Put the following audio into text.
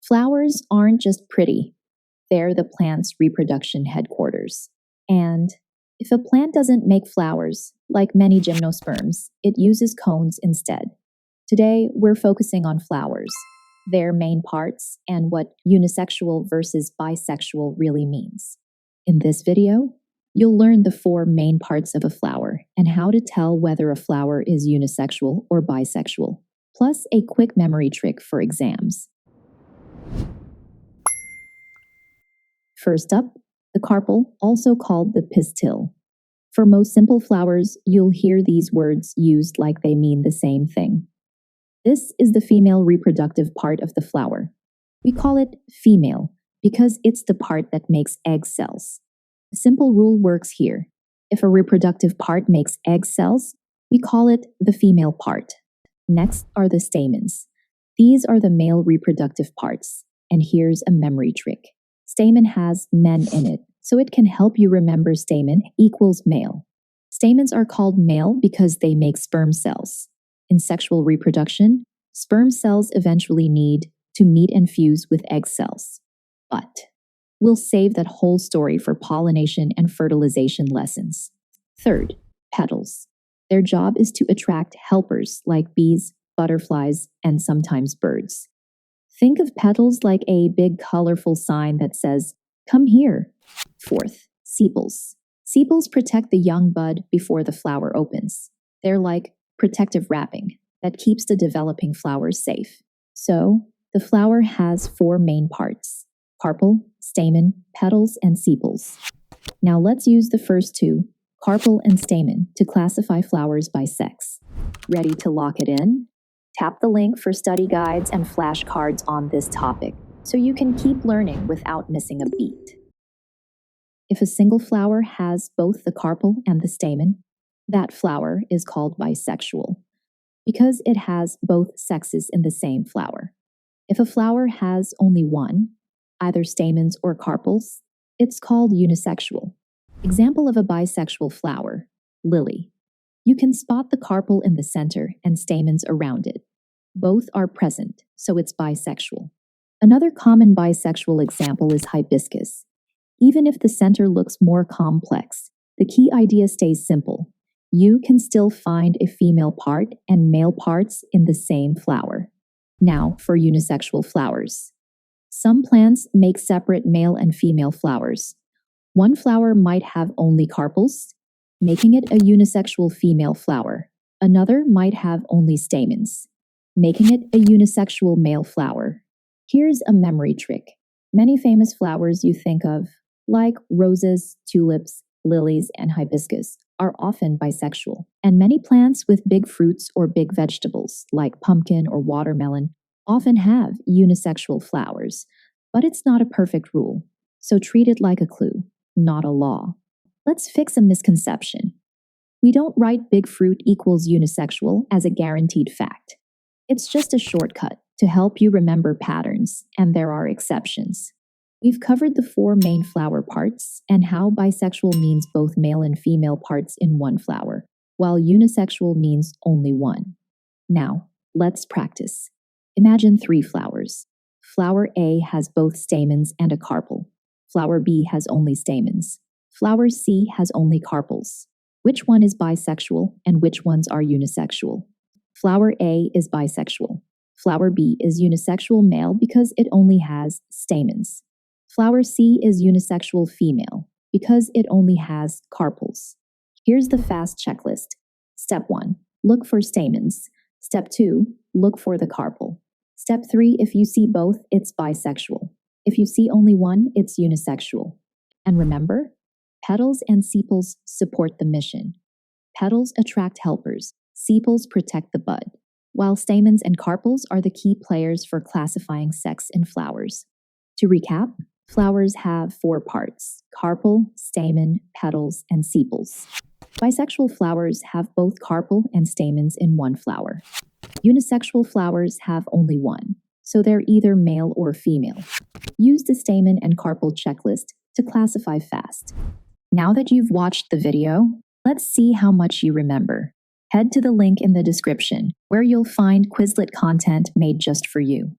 Flowers aren't just pretty, they're the plant's reproduction headquarters. And if a plant doesn't make flowers, like many gymnosperms, it uses cones instead. Today, we're focusing on flowers, their main parts, and what unisexual versus bisexual really means. In this video, you'll learn the 4 main parts of a flower and how to tell whether a flower is unisexual or bisexual, plus a quick memory trick for exams. First up, the carpel, also called the pistil. For most simple flowers, you'll hear these words used like they mean the same thing. This is the female reproductive part of the flower. We call it female because it's the part that makes egg cells. A simple rule works here. If a reproductive part makes egg cells, we call it the female part. Next are the stamens. These are the male reproductive parts. And here's a memory trick. Stamen has men in it, so it can help you remember stamen equals male. Stamens are called male because they make sperm cells. In sexual reproduction, sperm cells eventually need to meet and fuse with egg cells. But we'll save that whole story for pollination and fertilization lessons. Third, petals. Their job is to attract helpers like bees, butterflies, and sometimes birds. Think of petals like a big colorful sign that says, "Come here." Fourth, sepals. Sepals protect the young bud before the flower opens. They're like protective wrapping that keeps the developing flowers safe. So, the flower has 4 main parts: carpel, stamen, petals, and sepals. Now let's use the first 2, carpel and stamen, to classify flowers by sex. Ready to lock it in? Tap the link for study guides and flashcards on this topic so you can keep learning without missing a beat. If a single flower has both the carpel and the stamen, that flower is called bisexual because it has both sexes in the same flower. If a flower has only one, either stamens or carpels, it's called unisexual. Example of a bisexual flower, lily. You can spot the carpel in the center and stamens around it. Both are present, so it's bisexual. Another common bisexual example is hibiscus. Even if the center looks more complex, the key idea stays simple. You can still find a female part and male parts in the same flower. Now for unisexual flowers. Some plants make separate male and female flowers. One flower might have only carpels, making it a unisexual female flower. Another might have only stamens, making it a unisexual male flower. Here's a memory trick. Many famous flowers you think of, like roses, tulips, lilies, and hibiscus, are often bisexual. And many plants with big fruits or big vegetables, like pumpkin or watermelon, often have unisexual flowers. But it's not a perfect rule, so treat it like a clue, not a law. Let's fix a misconception. We don't write big fruit equals unisexual as a guaranteed fact. It's just a shortcut to help you remember patterns, and there are exceptions. We've covered the 4 main flower parts and how bisexual means both male and female parts in one flower, while unisexual means only one. Now, let's practice. Imagine 3 flowers. Flower A has both stamens and a carpel. Flower B has only stamens. Flower C has only carpels. Which one is bisexual and which ones are unisexual? Flower A is bisexual. Flower B is unisexual male because it only has stamens. Flower C is unisexual female because it only has carpels. Here's the fast checklist. Step 1, look for stamens. Step 2, look for the carpel. Step 3, if you see both, it's bisexual. If you see only one, it's unisexual. And remember, petals and sepals support the mission. Petals attract helpers. Sepals protect the bud, while stamens and carpels are the key players for classifying sex in flowers. To recap, flowers have 4 parts: carpel, stamen, petals, and sepals. Bisexual flowers have both carpel and stamens in one flower. Unisexual flowers have only one, so they're either male or female. Use the stamen and carpel checklist to classify fast. Now that you've watched the video, let's see how much you remember. Head to the link in the description, where you'll find Quizlet content made just for you.